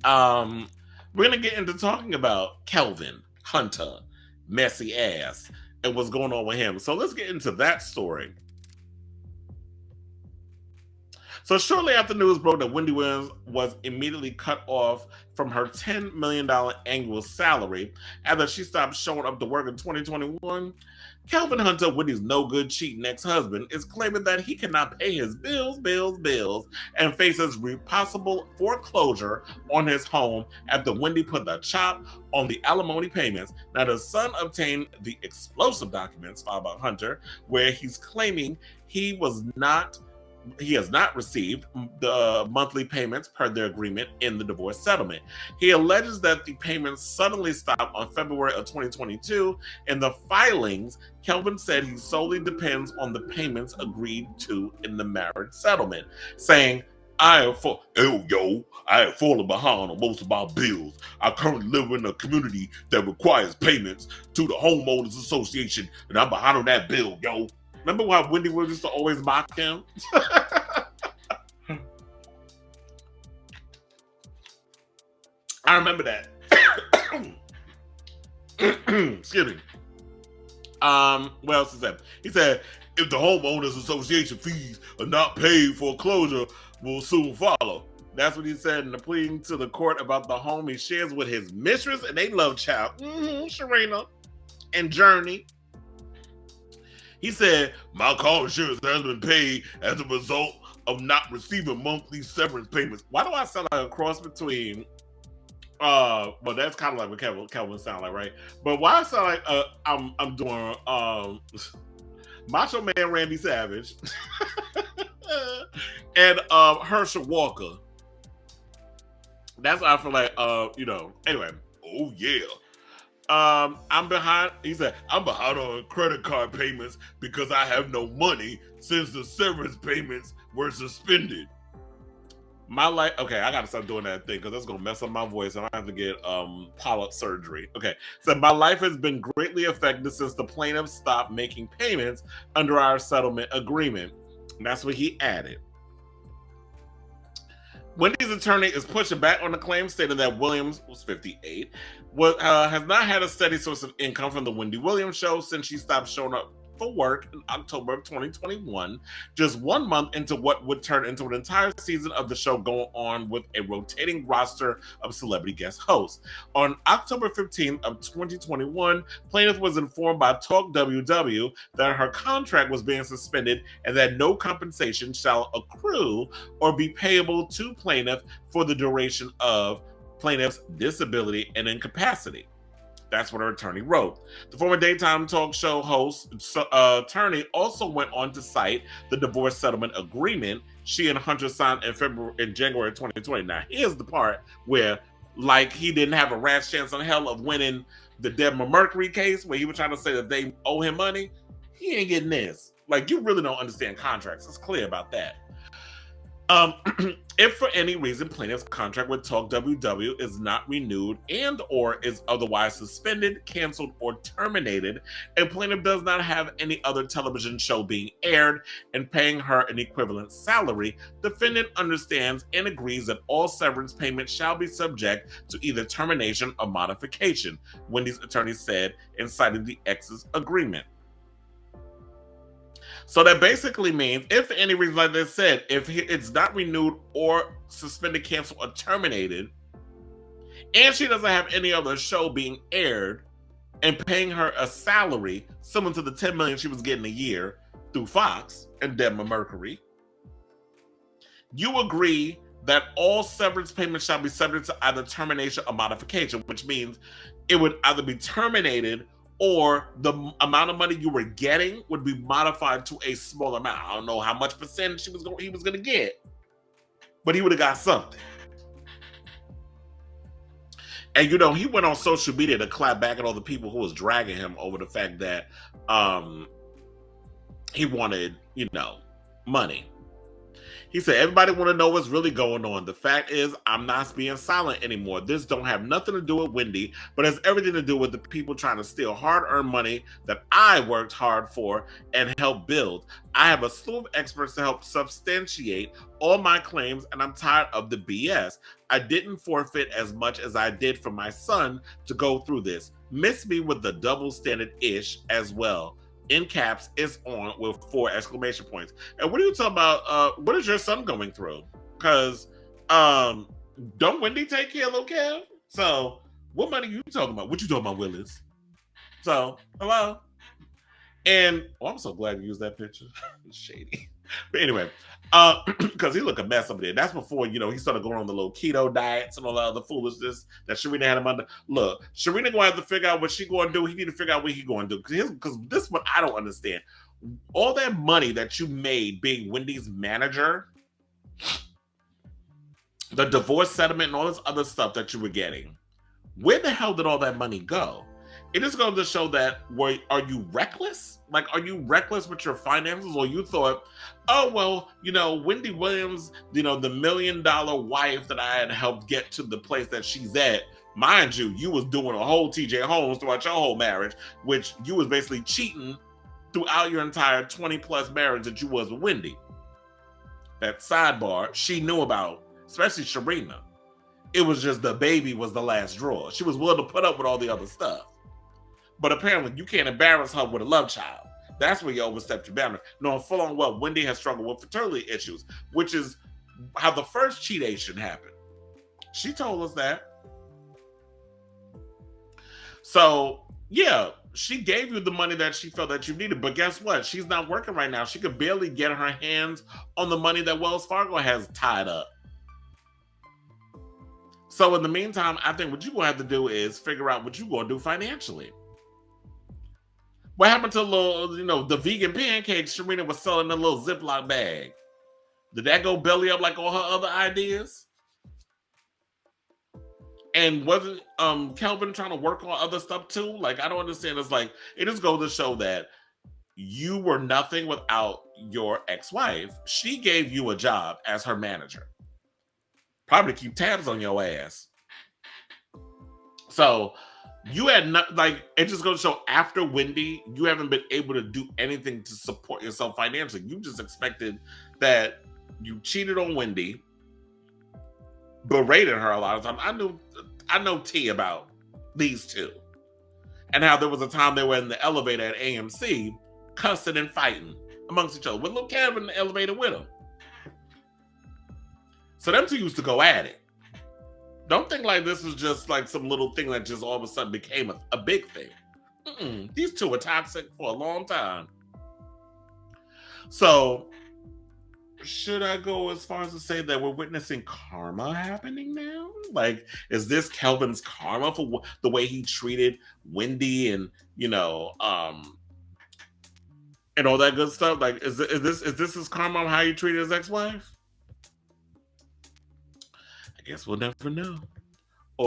Um, we're gonna get into talking about Kelvin Hunter, messy ass, and what's going on with him. So let's get into that story. So shortly after news broke that Wendy Williams was immediately cut off from her $10 million annual salary after she stopped showing up to work in 2021, Kelvin Hunter, Wendy's no good cheating ex-husband, is claiming that he cannot pay his bills, and faces possible foreclosure on his home after Wendy put the chop on the alimony payments. Now, the son obtained the explosive documents filed by Hunter, where he's claiming he was not he has not received the monthly payments per their agreement in the divorce settlement. He alleges that the payments suddenly stopped on February of 2022. In the filings, Kelvin said he solely depends on the payments agreed to in the marriage settlement, saying, I have fallen behind on most of my bills. I currently live in a community that requires payments to the homeowners association, and I'm behind on that bill, yo. Remember why Wendy Williams used to always mock him? I remember that. Excuse me. What else is that? He said, if the homeowners association fees are not paid, foreclosure will soon follow. That's what he said in the pleading to the court about the home he shares with his mistress, and they love child, Sharina and Journey. He said, my car insurance has been paid as a result of not receiving monthly severance payments. Why do I sound like a cross between well, that's kind of like what Kelvin sound like, right? But why I sound like I'm doing Macho Man Randy Savage and Herschel Walker. That's why I feel like anyway. Oh yeah. I'm behind. He said, I'm behind on credit card payments because I have no money since the severance payments were suspended. My life, okay, I gotta stop doing that thing because that's gonna mess up my voice and I have to get polyp surgery. Okay, so my life has been greatly affected since the plaintiff stopped making payments under our settlement agreement. And that's what he added. Wendy's attorney is pushing back on the claim, stating that Williams was 58, has not had a steady source of income from the Wendy Williams show since she stopped showing up for work in October of 2021, just 1 month into what would turn into an entire season of the show going on with a rotating roster of celebrity guest hosts. On October 15th of 2021, plaintiff was informed by Talk WW that her contract was being suspended and that no compensation shall accrue or be payable to plaintiff for the duration of plaintiff's disability and incapacity. That's what her attorney wrote. The former daytime talk show host attorney also went on to cite the divorce settlement agreement she and Hunter signed in January 2020. Now, here's the part where, like, he didn't have a rat's chance on hell of winning the Deborah Mercury case, where he was trying to say that they owe him money. He ain't getting this. Like, you really don't understand contracts. It's clear about that. If for any reason plaintiff's contract with Talk WW is not renewed and or is otherwise suspended, canceled, or terminated, and plaintiff does not have any other television show being aired and paying her an equivalent salary, defendant understands and agrees that all severance payments shall be subject to either termination or modification, Wendy's attorney said and cited the ex's agreement. So that basically means, if for any reason, like I said, if it's not renewed or suspended, canceled, or terminated, and she doesn't have any other show being aired and paying her a salary similar to the $10 million she was getting a year through Fox and Deborah Mercury, you agree that all severance payments shall be subject to either termination or modification, which means it would either be terminated or the amount of money you were getting would be modified to a smaller amount. I don't know how much percentage he was going to get, but he would have got something. And he went on social media to clap back at all the people who was dragging him over the fact that he wanted, money. He said, everybody want to know what's really going on. The fact is, I'm not being silent anymore. This don't have nothing to do with Wendy, but has everything to do with the people trying to steal hard-earned money that I worked hard for and helped build. I have a slew of experts to help substantiate all my claims, and I'm tired of the BS. I didn't forfeit as much as I did for my son to go through this. Miss me with the double standard-ish as well. In caps, is on with 4 exclamation points. And what are you talking about? What is your son going through? Because don't Wendy take care of little Kev? So what money you talking about? What you talking about, Willis? So hello. And I'm so glad you used that picture. Shady. But anyway, because he looked a mess up there. That's before, he started going on the little keto diets and all the other foolishness that Sharina had him under. Look, Sharina gonna have to figure out what she gonna do. He need to figure out what he gonna do. Because this is what I don't understand. All that money that you made being Wendy's manager, the divorce settlement and all this other stuff that you were getting, where the hell did all that money go? It is going to show that, are you reckless? Like, are you reckless with your finances? Or you thought, oh, well, Wendy Williams, the $1 million wife that I had helped get to the place that she's at, mind you, you was doing a whole TJ Holmes throughout your whole marriage, which you was basically cheating throughout your entire 20-plus marriage that you was with Wendy. That sidebar, she knew about, especially Sharina. It was just the baby was the last draw. She was willing to put up with all the other stuff. But apparently, you can't embarrass her with a love child. That's where you overstepped your boundary. Knowing full on well, Wendy has struggled with fertility issues, which is how the first cheatation happened. She told us that. So, yeah, she gave you the money that she felt that you needed. But guess what? She's not working right now. She could barely get her hands on the money that Wells Fargo has tied up. So in the meantime, I think what you're going to have to do is figure out what you're going to do financially. What happened to the vegan pancakes Sharina was selling in a little Ziploc bag? Did that go belly up like all her other ideas? And wasn't Kelvin trying to work on other stuff too? Like, I don't understand. It's like, it just goes to show that you were nothing without your ex-wife. She gave you a job as her manager. Probably keep tabs on your ass. So you had not, it just goes to show after Wendy, you haven't been able to do anything to support yourself financially. You just expected that you cheated on Wendy, berated her a lot of times. I know tea about these two and how there was a time they were in the elevator at AMC cussing and fighting amongst each other with little Kevin in the elevator with them. So them two used to go at it. Don't think like this was just like some little thing that just all of a sudden became a big thing. These two were toxic for a long time. So should I go as far as to say that we're witnessing karma happening now? Like, is this Kelvin's karma for the way he treated Wendy and, and all that good stuff? Like, is this his karma on how he treated his ex-wife? I guess we'll never know.